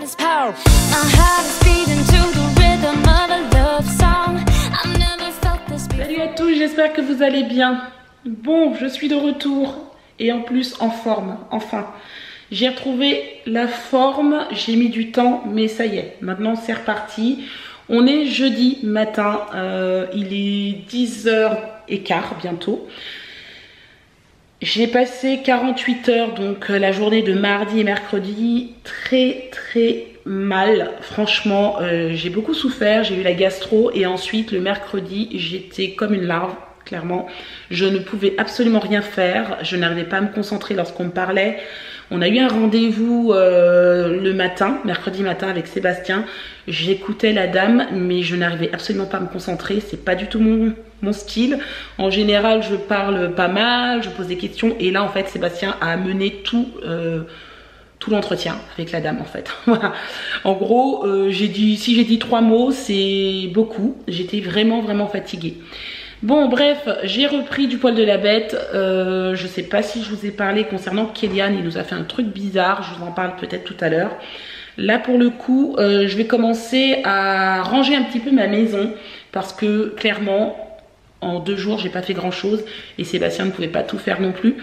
this power. My heart is beating to the rhythm of a love song. I've never felt this before. Salut à tous, j'espère que vous allez bien. Bon, je suis de retour et en plus en forme, enfin. J'ai retrouvé la forme, j'ai mis du temps, mais ça y est, maintenant c'est reparti. On est jeudi matin, il est 10h15 bientôt. J'ai passé 48 heures, donc la journée de mardi et mercredi, très mal. Franchement, j'ai beaucoup souffert, j'ai eu la gastro et ensuite le mercredi, j'étais comme une larve, clairement. Je ne pouvais absolument rien faire, je n'arrivais pas à me concentrer lorsqu'on me parlait. On a eu un rendez-vous le matin, mercredi matin avec Sébastien. J'écoutais la dame, mais je n'arrivais absolument pas à me concentrer. C'est pas du tout mon style. En général, je parle pas mal, je pose des questions. Et là, en fait, Sébastien a mené tout l'entretien avec la dame, en fait. Voilà. En gros, si j'ai dit 3 mots, c'est beaucoup. J'étais vraiment fatiguée. Bon, bref, j'ai repris du poil de la bête. Je sais pas si je vous ai parlé concernant Kélian. Il nous a fait un truc bizarre. Je vous en parle peut-être tout à l'heure. Là, pour le coup, je vais commencer à ranger un petit peu ma maison. Parce que, clairement, en 2 jours, j'ai pas fait grand-chose. Et Sébastien ne pouvait pas tout faire non plus.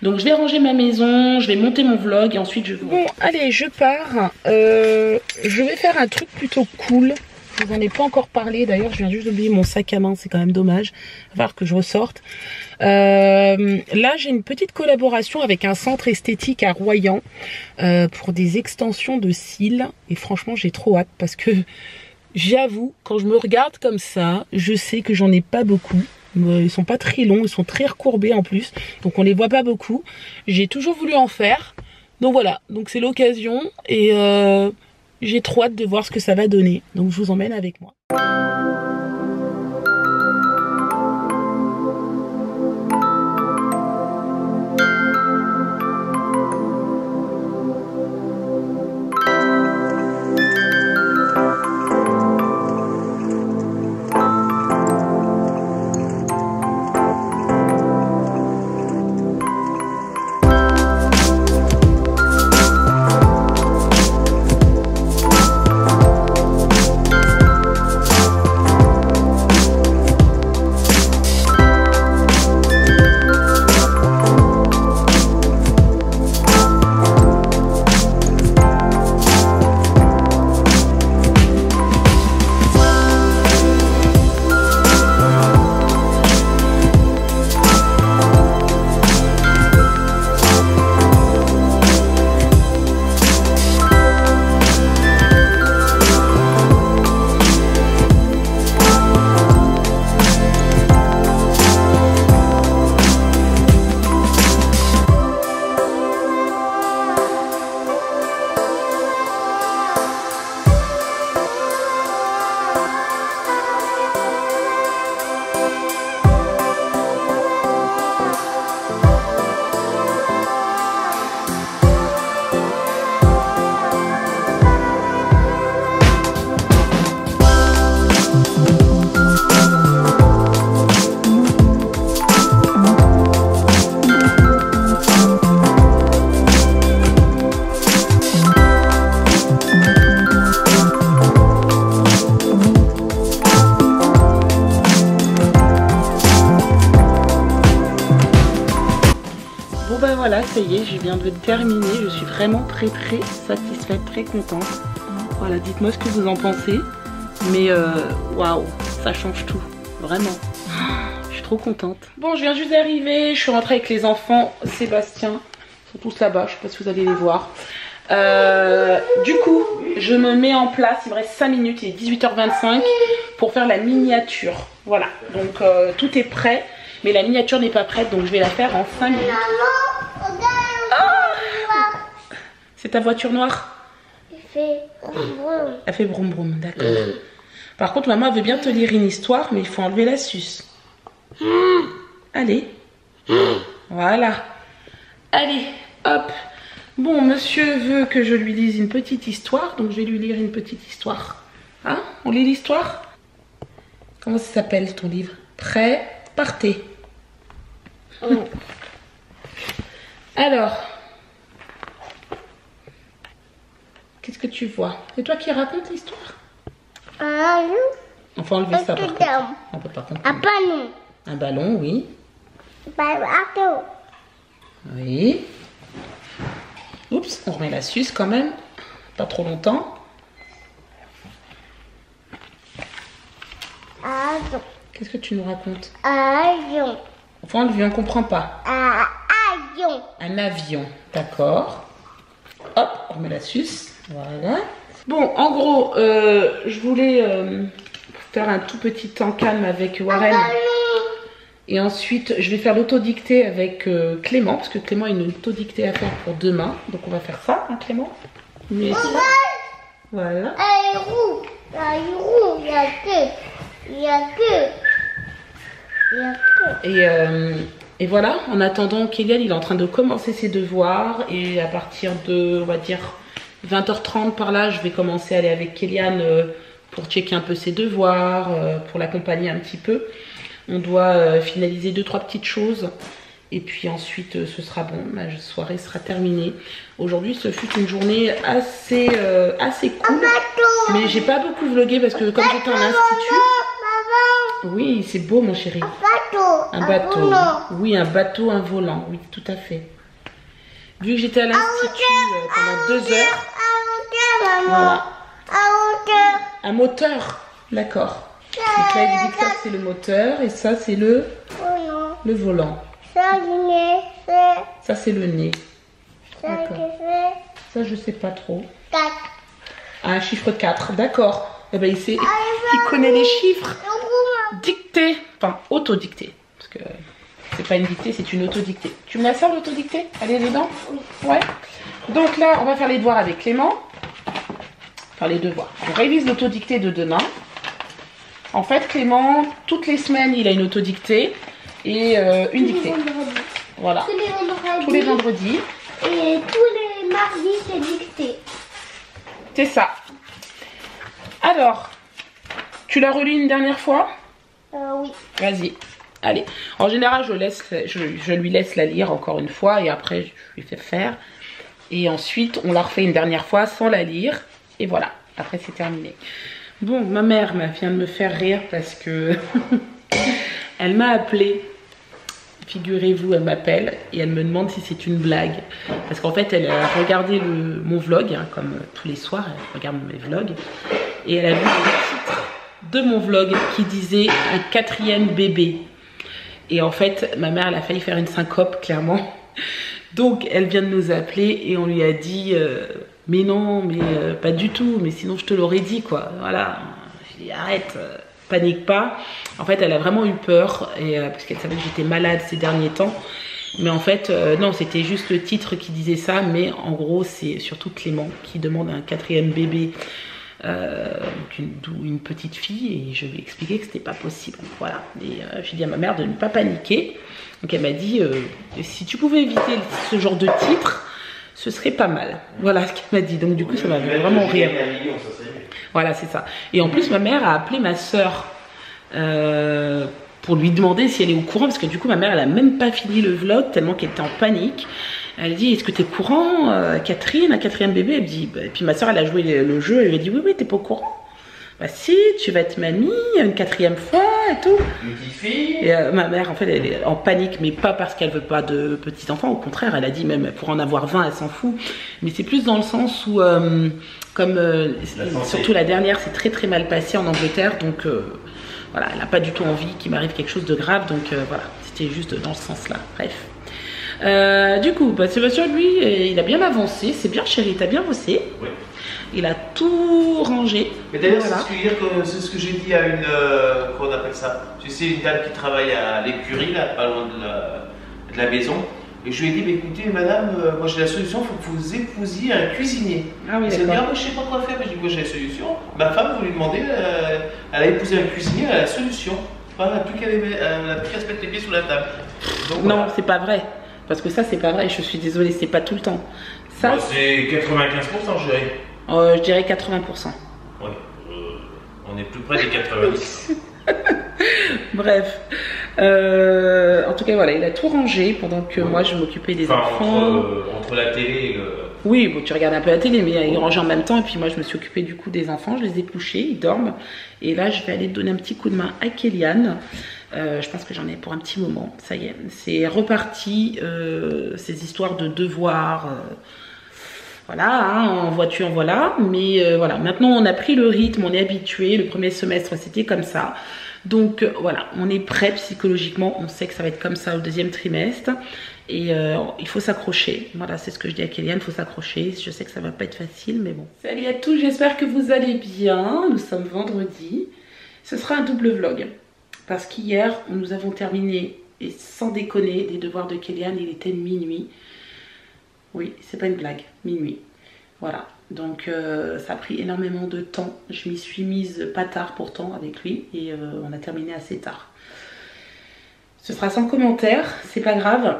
Donc, je vais ranger ma maison. Je vais monter mon vlog. Et ensuite, je vous... Bon, allez, je pars. Je vais faire un truc plutôt cool. Je vous en ai pas encore parlé, d'ailleurs je viens juste d'oublier mon sac à main, c'est quand même dommage. Il va falloir que je ressorte. Là j'ai une petite collaboration avec un centre esthétique à Royan pour des extensions de cils. Et franchement j'ai trop hâte parce que j'avoue, quand je me regarde comme ça, je sais que j'en ai pas beaucoup. Ils sont pas très longs, ils sont très recourbés en plus. Donc on les voit pas beaucoup. J'ai toujours voulu en faire. Donc voilà, donc c'est l'occasion et... j'ai trop hâte de voir ce que ça va donner, donc je vous emmène avec moi. Voilà, ça y est, je viens de terminer. Je suis vraiment très satisfaite, très contente. Voilà, dites-moi ce que vous en pensez. Mais waouh, ça change tout, vraiment. Je suis trop contente. Bon, je viens juste d'arriver. Je suis rentrée avec les enfants. Sébastien, ils sont tous là-bas. Je sais pas si vous allez les voir. Du coup, je me mets en place. Il me reste 5 minutes. Il est 18h25 pour faire la miniature. Voilà, donc tout est prêt. Mais la miniature n'est pas prête, donc je vais la faire en 5 minutes. Ah, c'est ta voiture noire? Elle fait broum broum. Elle fait broum broum, d'accord. Par contre, maman veut bien te lire une histoire, mais il faut enlever la suce. Allez. Voilà. Allez, hop. Bon, monsieur veut que je lui lise une petite histoire, donc je vais lui lire une petite histoire. Hein? On lit l'histoire? Comment ça s'appelle ton livre? Prêt, partez. Alors, qu'est-ce que tu vois? C'est toi qui racontes l'histoire? Un loup. On va enlever ça par contre. On peut pas comprendre. Un ballon. Un ballon, oui. Bateau. Oui. Oups, on remet la suce quand même. Pas trop longtemps. Avion. Qu'est-ce que tu nous racontes? Avion. Enfin, on ne comprend pas. Avion. Un avion, d'accord. Hop, on remet la suce. Voilà. Bon, en gros, je voulais faire un tout petit temps calme avec Warren. Et ensuite, je vais faire l'autodictée avec Clément, parce que Clément a une autodictée à faire pour demain. Donc, on va faire ça, hein, Clément? Mais voilà. Elle est roux. Elle est roux. Il y a que. Il y a que. Il y a que. Et voilà, en attendant, Kélian, il est en train de commencer ses devoirs. Et à partir de, on va dire, 20h30 par là, je vais commencer à aller avec Kélian pour checker un peu ses devoirs, pour l'accompagner un petit peu. On doit finaliser 2-3 petites choses. Et puis ensuite, ce sera bon. Ma soirée sera terminée. Aujourd'hui, ce fut une journée assez cool. Mais j'ai pas beaucoup vlogué parce que comme j'étais en institut... Oui, c'est beau, mon chéri. Un bateau. Oui, un bateau, un volant. Oui, tout à fait. Vu que j'étais à l'institut pendant 2 heures... Voilà. Un moteur. D'accord. Donc là, il dit que ça, c'est le moteur. Et ça, c'est le volant. Ça, c'est le nez. D'accord. Ça, je sais pas trop. Un chiffre 4. D'accord. Eh ben, il connaît les chiffres. Dictée. Enfin, autodictée. Parce que c'est pas une dictée, c'est une autodictée. Tu me la sers, l'autodictée? Elle est dedans? Ouais. Donc là, on va faire les devoirs avec Clément. Enfin, les devoirs. On révise l'autodictée de demain. En fait, Clément, toutes les semaines, il a une autodictée et une dictée. Voilà. Tous les vendredis. Et tous les mardis, c'est dicté. C'est ça. Alors, tu l'as relu une dernière fois? Oui. Vas-y. Allez. En général, je lui laisse la lire encore une fois et après, je lui fais faire. Et ensuite, on la refait une dernière fois sans la lire. Et voilà. Après, c'est terminé. Bon, ma mère vient de me faire rire parce que elle m'a appelée. Figurez-vous, elle m'appelle et elle me demande si c'est une blague. Parce qu'en fait, elle a regardé mon vlog, hein, comme tous les soirs, elle regarde mes vlogs. Et elle a vu le titre de mon vlog qui disait un 4e bébé. Et en fait, ma mère, elle a failli faire une syncope, clairement. Donc, elle vient de nous appeler et on lui a dit... mais non, mais pas du tout, mais sinon je te l'aurais dit, quoi. Voilà, j'ai dit arrête, panique pas. En fait, elle a vraiment eu peur, et, parce qu'elle savait que j'étais malade ces derniers temps. Mais en fait, non, c'était juste le titre qui disait ça, mais en gros, c'est surtout Clément qui demande un 4e bébé, d'où une petite fille, et je lui ai expliqué que c'était pas possible. Voilà, et j'ai dit à ma mère de ne pas paniquer. Donc elle m'a dit, si tu pouvais éviter ce genre de titre, ce serait pas mal. Voilà ce qu'elle m'a dit. Donc du coup, ça m'a fait vraiment rire. Voilà, c'est ça. Et en plus, ma mère a appelé ma soeur pour lui demander si elle est au courant. Parce que du coup, ma mère, elle a même pas fini le vlog tellement qu'elle était en panique. Elle dit, est-ce que t'es courant, Catherine, un 4e bébé? Elle me dit, bah, et puis ma soeur, elle a joué le jeu. Elle lui a dit, oui, t'es pas au courant. Bah si, tu vas être mamie une 4e fois et tout. Une petite fille. Et ma mère, en fait, elle est en panique, mais pas parce qu'elle veut pas de petits enfants. Au contraire, elle a dit même pour en avoir 20, elle s'en fout. Mais c'est plus dans le sens où, surtout la dernière, c'est très très mal passé en Angleterre. Donc voilà, elle n'a pas du tout envie qu'il m'arrive quelque chose de grave. Donc voilà, c'était juste dans ce sens-là. Bref. Du coup, bah, Sébastien, lui, il a bien avancé. C'est bien, chérie, t'as bien bossé. Oui. Il a tout rangé. Mais d'ailleurs, voilà. c'est ce que j'ai dit à une. Comment on appelle ça? Tu sais, une dame qui travaille à l'écurie, là, pas loin de la maison. Et je lui ai dit, bah, écoutez, madame, moi j'ai la solution, il faut que vous épousiez un cuisinier. Ah oui, elle dit, d'accord. ah, moi je sais pas quoi faire. Mais je dis, moi j'ai la solution. Ma femme, vous lui demandez, elle a épousé un cuisinier, elle a la solution. Voilà, elle n'a plus qu'à se mettre les pieds sous la table. Donc, Non, voilà. c'est pas vrai. Parce que ça, c'est pas vrai. Je suis désolée, c'est pas tout le temps. Ça, Bon, c'est 95%, je dirais. je dirais 80%. Oui, on est plus près des 90. Bref. En tout cas, voilà, il a tout rangé pendant que moi, je m'occupais des enfants. Entre la télé Oui, bon, tu regardes un peu la télé, mais ils rangent en même temps. Et puis moi, je me suis occupée du coup des enfants. Je les ai couchés, ils dorment. Et là, je vais aller donner un petit coup de main à Kéliane. Je pense que j'en ai pour un petit moment. Ça y est, c'est reparti. Ces histoires de devoirs. Voilà, hein, en voiture, voilà. Mais voilà, maintenant, on a pris le rythme, on est habitué. Le premier semestre, c'était comme ça. Donc voilà, on est prêt psychologiquement. On sait que ça va être comme ça au deuxième trimestre. Et il faut s'accrocher. Voilà, c'est ce que je dis à Kéliane, il faut s'accrocher. Je sais que ça va pas être facile, mais bon. Salut à tous, j'espère que vous allez bien. Nous sommes vendredi. Ce sera un double vlog. Parce qu'hier, nous avons terminé, et sans déconner, les devoirs de Kéliane, il était minuit. Oui, c'est pas une blague, minuit. Voilà, donc ça a pris énormément de temps. Je m'y suis mise pas tard pourtant avec lui, et on a terminé assez tard. Ce sera sans commentaire, c'est pas grave.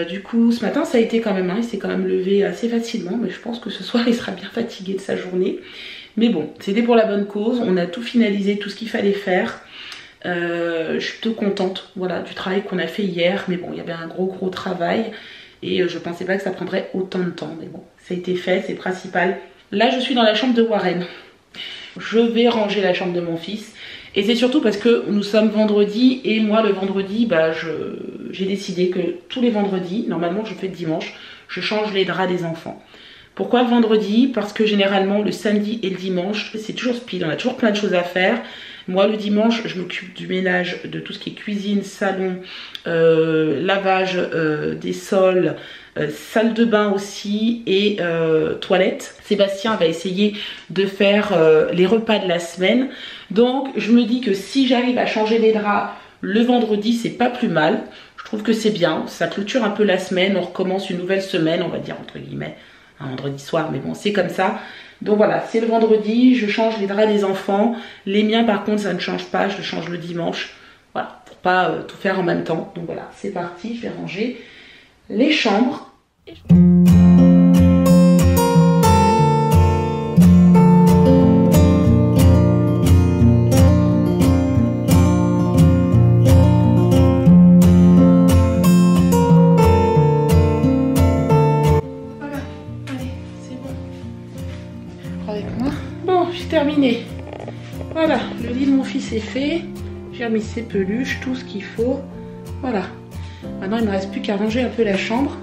Du coup, ce matin, ça a été quand même, hein, il s'est quand même levé assez facilement, mais je pense que ce soir, il sera bien fatigué de sa journée. Mais bon, c'était pour la bonne cause, on a tout finalisé, tout ce qu'il fallait faire. Je suis plutôt contente, voilà, du travail qu'on a fait hier, mais bon, il y avait un gros travail, et je pensais pas que ça prendrait autant de temps, mais bon, ça a été fait, c'est principal. Là, je suis dans la chambre de Warren. Je vais ranger la chambre de mon fils. Et c'est surtout parce que nous sommes vendredi et moi le vendredi, bah, j'ai décidé que tous les vendredis, normalement je fais le dimanche, je change les draps des enfants. Pourquoi le vendredi? Parce que généralement le samedi et le dimanche, c'est toujours speed, on a toujours plein de choses à faire. Moi le dimanche, je m'occupe du ménage, de tout ce qui est cuisine, salon, lavage des sols, salle de bain aussi et toilette. Sébastien va essayer de faire les repas de la semaine. Donc je me dis que si j'arrive à changer les draps le vendredi, c'est pas plus mal. Je trouve que c'est bien, ça clôture un peu la semaine, on recommence une nouvelle semaine, on va dire entre guillemets, un vendredi soir, mais bon c'est comme ça. Donc voilà, c'est le vendredi, je change les draps des enfants. Les miens par contre ça ne change pas, je le change le dimanche. Voilà, pour pas tout faire en même temps. Donc voilà, c'est parti, je vais ranger les chambres. Terminé. Voilà, le lit de mon fils est fait. J'ai remis ses peluches, tout ce qu'il faut. Voilà. Maintenant, il ne me reste plus qu'à ranger un peu la chambre.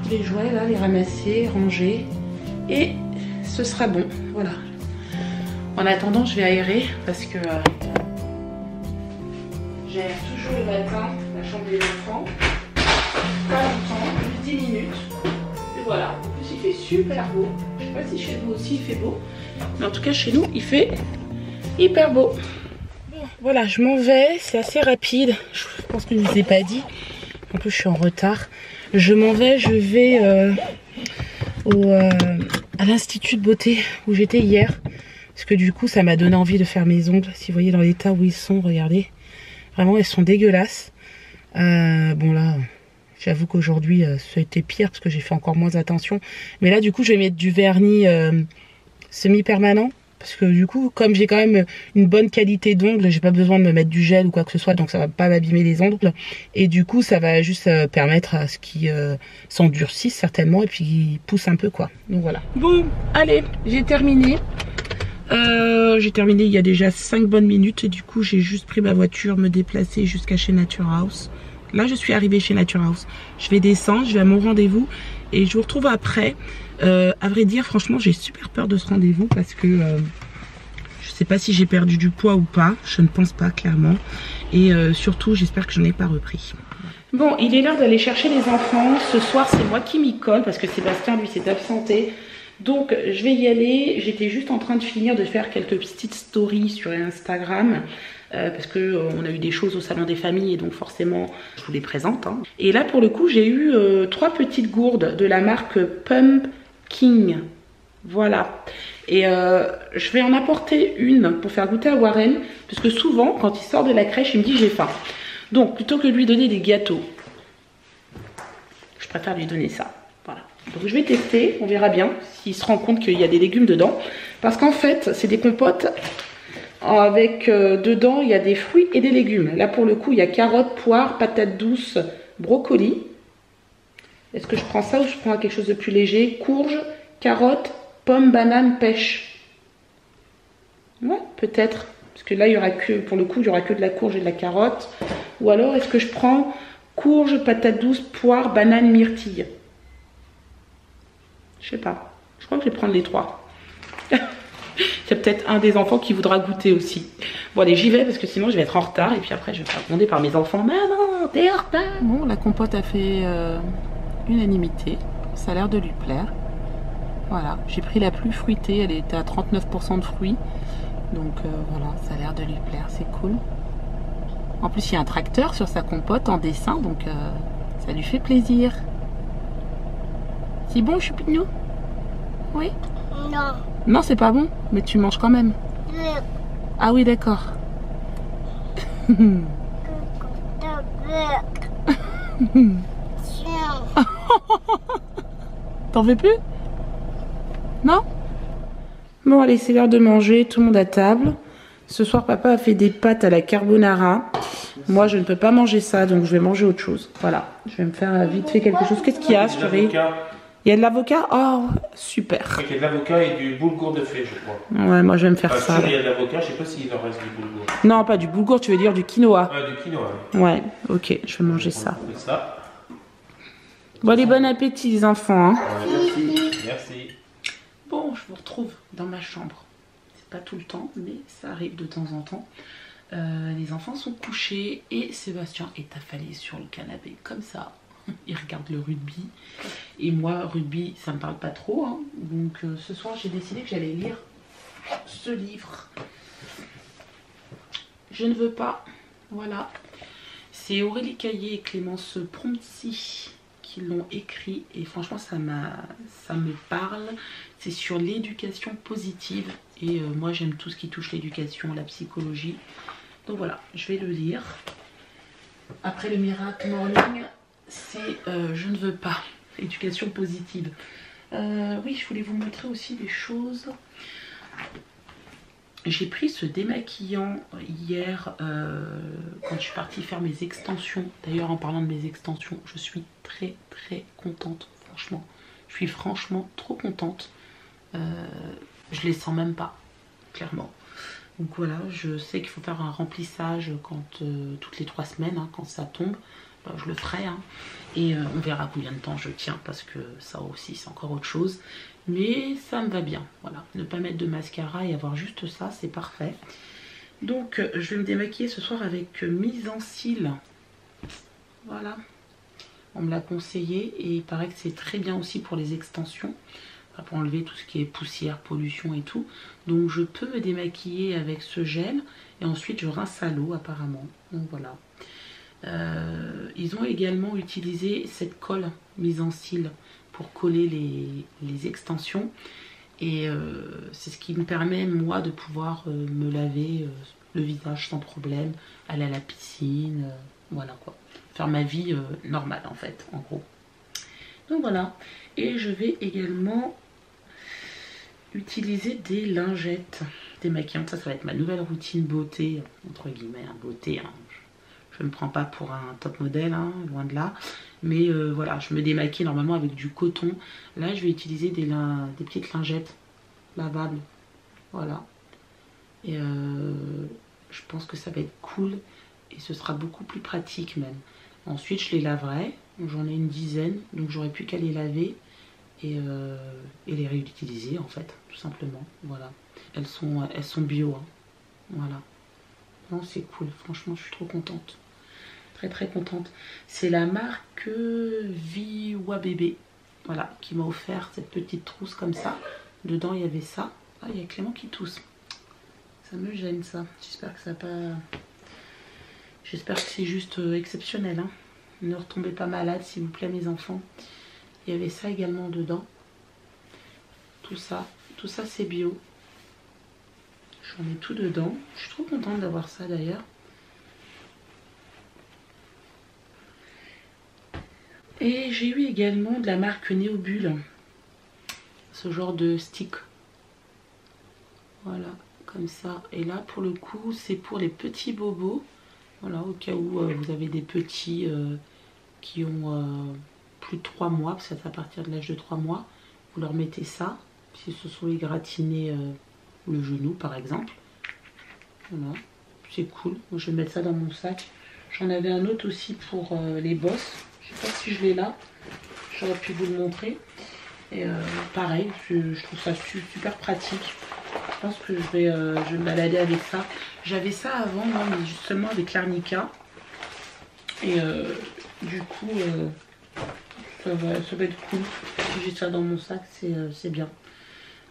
Tous les jouets, là, les ramasser, ranger. Et ce sera bon. Voilà. En attendant, je vais aérer parce que j'aère toujours le matin la chambre des enfants. Pas longtemps, juste 10 minutes. Et voilà. En plus, il fait super beau. Je sais pas si chez vous aussi il fait beau. Mais en tout cas chez nous il fait hyper beau. Voilà, je m'en vais, c'est assez rapide. Je pense que je ne vous ai pas dit. En plus je suis en retard. Je m'en vais, je vais à l'institut de beauté où j'étais hier. Parce que du coup ça m'a donné envie de faire mes ongles. Si vous voyez dans l'état où ils sont, regardez. Vraiment ils sont dégueulasses. Bon là, j'avoue qu'aujourd'hui ça a été pire parce que j'ai fait encore moins attention. Mais là du coup je vais mettre du vernis semi-permanent. Parce que du coup, comme j'ai quand même une bonne qualité d'ongles, j'ai pas besoin de me mettre du gel ou quoi que ce soit, donc ça va pas m'abîmer les ongles. Et du coup, ça va juste permettre à ce qu'ils s'endurcissent certainement et puis qu'ils poussent un peu quoi. Donc voilà. Bon, allez, j'ai terminé. Il y a déjà 5 bonnes minutes et du coup, j'ai juste pris ma voiture, me déplacer jusqu'à chez Nature House. Là, je suis arrivée chez Nature House. Je vais descendre, je vais à mon rendez-vous et je vous retrouve après. À vrai dire, franchement, j'ai super peur de ce rendez-vous parce que je sais pas si j'ai perdu du poids ou pas. Je ne pense pas, clairement. Et surtout, j'espère que je n'en ai pas repris. Bon, il est l'heure d'aller chercher les enfants. Ce soir, c'est moi qui m'y colle parce que Sébastien, lui, s'est absenté. Donc, je vais y aller. J'étais juste en train de finir de faire quelques petites stories sur Instagram. Parce que on a eu des choses au salon des familles et donc forcément je vous les présente hein. Et là pour le coup j'ai eu 3 petites gourdes de la marque Pumpkin. Voilà. Et je vais en apporter une pour faire goûter à Warren. Parce que souvent quand il sort de la crèche il me dit j'ai faim. Donc plutôt que de lui donner des gâteaux, je préfère lui donner ça. Voilà. Donc je vais tester, on verra bien s'il se rend compte qu'il y a des légumes dedans. Parce qu'en fait c'est des compotes avec dedans il y a des fruits et des légumes. Là pour le coup il y a carottes, poires, patates douces, brocoli. Est-ce que je prends ça ou je prends quelque chose de plus léger? Courge, carotte, pomme, banane, pêche. Ouais, peut-être. Parce que là, il y aura que, pour le coup, il n'y aura que de la courge et de la carotte. Ou alors, est-ce que je prends courge, patate douce, poire, banane, myrtille? Je sais pas. Je crois que je vais prendre les 3. Il y a peut-être un des enfants qui voudra goûter aussi. Bon, allez, j'y vais parce que sinon, je vais être en retard. Et puis après, je vais me faire gronder par mes enfants. Maman, t'es en retard. Bon, la compote a fait unanimité. Ça a l'air de lui plaire. Voilà, j'ai pris la plus fruitée. Elle était à 39% de fruits. Donc voilà, ça a l'air de lui plaire, c'est cool. En plus, il y a un tracteur sur sa compote en dessin, donc ça lui fait plaisir. C'est bon, Choupinou? Oui? Non. Non, c'est pas bon, mais tu manges quand même. Ah oui, d'accord. T'en veux plus? Non? Bon, allez, c'est l'heure de manger, tout le monde à table. Ce soir, papa a fait des pâtes à la carbonara. Moi, je ne peux pas manger ça, donc je vais manger autre chose. Voilà, je vais me faire vite fait quelque chose. Qu'est-ce qu'il y a, chérie? Il y a de l'avocat? Oh, super. Il y a de l'avocat et du boulgour de fée, je crois. Ouais, moi, je vais me faire ça. Il y a de l'avocat, je sais pas s'il en reste du boulgour. Non, pas du boulgour, tu veux dire du quinoa. Du quinoa. Ouais, ok, je vais manger ça. Bon, allez, bon appétit, les enfants. Hein. Merci. Merci. Bon, je vous retrouve dans ma chambre. C'est pas tout le temps, mais ça arrive de temps en temps. Les enfants sont couchés et Sébastien est affalé sur le canapé comme ça. Il regarde le rugby. Et moi, rugby, ça me parle pas trop. Hein. Donc ce soir, j'ai décidé que j'allais lire ce livre. Je ne veux pas. Voilà. C'est Aurélie Caillé et Clémence Prompty qui l'ont écrit. Et franchement, ça me parle. C'est sur l'éducation positive. Et moi, j'aime tout ce qui touche l'éducation, la psychologie. Donc voilà, je vais le lire. Après le Miracle Morning, c'est je ne veux pas. Éducation positive. Oui, je voulais vous montrer aussi des choses. J'ai pris ce démaquillant hier quand je suis partie faire mes extensions. D'ailleurs, en parlant de mes extensions, je suis très très contente, franchement. Je suis franchement trop contente. Je les sens même pas, clairement. Donc voilà, je sais qu'il faut faire un remplissage quand toutes les 3 semaines, hein, quand ça tombe. Je le ferai. Hein. Et on verra combien de temps je tiens parce que ça aussi, c'est encore autre chose. Mais ça me va bien. Voilà, ne pas mettre de mascara et avoir juste ça, c'est parfait. Donc, je vais me démaquiller ce soir avec mise en cils. Voilà. On me l'a conseillé et il paraît que c'est très bien aussi pour les extensions. Pour enlever tout ce qui est poussière, pollution et tout. Donc je peux me démaquiller avec ce gel et ensuite je rince à l'eau apparemment. Donc voilà. Ils ont également utilisé cette colle mise en cils pour coller les extensions. Et c'est ce qui me permet moi de pouvoir me laver le visage sans problème, aller à la piscine, voilà quoi. Faire ma vie normale en fait, en gros. Donc voilà. Et je vais également utiliser des lingettes démaquillantes. Ça va être ma nouvelle routine beauté, entre guillemets, hein, beauté. Hein. Je ne me prends pas pour un top modèle, hein, loin de là. Mais voilà, je me démaquille normalement avec du coton. Là, je vais utiliser des petites lingettes lavables. Voilà. Et je pense que ça va être cool. Et ce sera beaucoup plus pratique même. Ensuite, je les laverai. J'en ai une dizaine. Donc, j'aurai plus qu'à les laver. Et les réutiliser en fait, tout simplement. Voilà. Elles sont bio. Hein. Voilà. Non, c'est cool. Franchement, je suis trop contente. Très très contente. C'est la marque Viwa Bébé. Voilà, qui m'a offert cette petite trousse comme ça. Dedans, il y avait ça. Ah, il y a Clément qui tousse. Ça me gêne ça. J'espère que ça n'a pas... J'espère que c'est juste exceptionnel. Hein. Ne retombez pas malade, s'il vous plaît, mes enfants. Il y avait ça également dedans. Tout ça c'est bio. J'en ai tout dedans. Je suis trop contente d'avoir ça d'ailleurs. Et j'ai eu également de la marque Néobulle. Ce genre de stick. Voilà, comme ça. Et là, pour le coup, c'est pour les petits bobos. Voilà, au cas où vous avez des petits qui ont... plus de 3 mois, parce que c'est à partir de l'âge de 3 mois, vous leur mettez ça, si ce sont égratignés le genou par exemple. Voilà, c'est cool. Moi, je vais mettre ça dans mon sac. J'en avais un autre aussi pour les bosses. Je sais pas si je l'ai là. J'aurais pu vous le montrer. Et pareil, je trouve ça super pratique. Je pense que je vais me balader avec ça. J'avais ça avant, moi, mais justement avec l'arnica. Et du coup, ça va être cool. Si j'ai ça dans mon sac, c'est bien.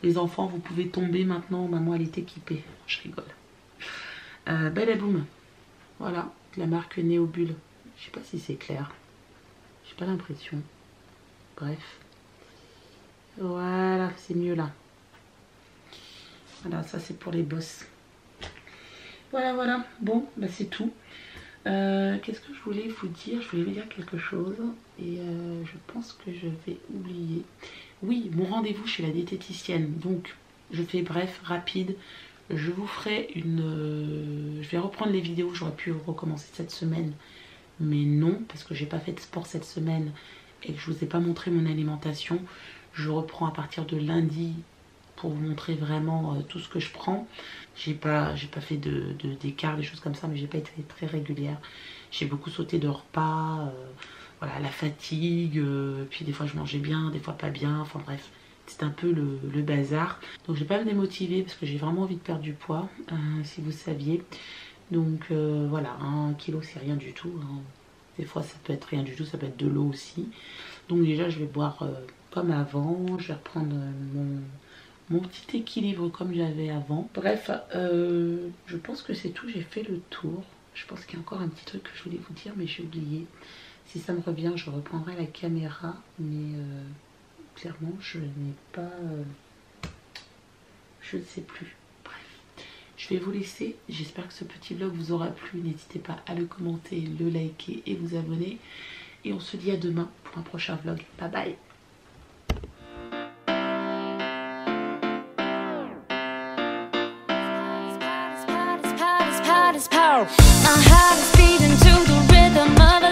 Les enfants, vous pouvez tomber maintenant. Maman, elle est équipée. Je rigole. Badaboum. Voilà, de la marque Néobulle. Je sais pas si c'est clair. J'ai pas l'impression. Bref. Voilà, c'est mieux là. Voilà, ça c'est pour les bosses. Voilà. Bon, bah c'est tout. Qu'est-ce que je voulais vous dire? Je voulais vous dire quelque chose. Et je pense que je vais oublier. Oui, mon rendez-vous chez la diététicienne. Donc, je fais bref, rapide. Je vous ferai une... je vais reprendre les vidéos. J'aurais pu recommencer cette semaine. Mais non, parce que j'ai pas fait de sport cette semaine. Et que je vous ai pas montré mon alimentation. Je reprends à partir de lundi pour vous montrer vraiment tout ce que je prends. J'ai pas fait d'écart, des choses comme ça, mais j'ai pas été très régulière. J'ai beaucoup sauté de repas, voilà, la fatigue, puis des fois je mangeais bien, des fois pas bien, enfin bref, c'est un peu le bazar. Donc je vais pas me démotiver parce que j'ai vraiment envie de perdre du poids, si vous saviez. Donc voilà, 1 kilo c'est rien du tout, hein. Des fois ça peut être rien du tout, ça peut être de l'eau aussi. Donc déjà je vais boire comme avant, je vais reprendre mon petit équilibre comme j'avais avant. Bref, je pense que c'est tout, j'ai fait le tour. Je pense qu'il y a encore un petit truc que je voulais vous dire, mais j'ai oublié. Si ça me revient, je reprendrai la caméra, mais clairement, je n'ai pas... je ne sais plus. Bref, je vais vous laisser. J'espère que ce petit vlog vous aura plu. N'hésitez pas à le commenter, le liker et vous abonner. Et on se dit à demain pour un prochain vlog. Bye bye. My heart is beating to the rhythm of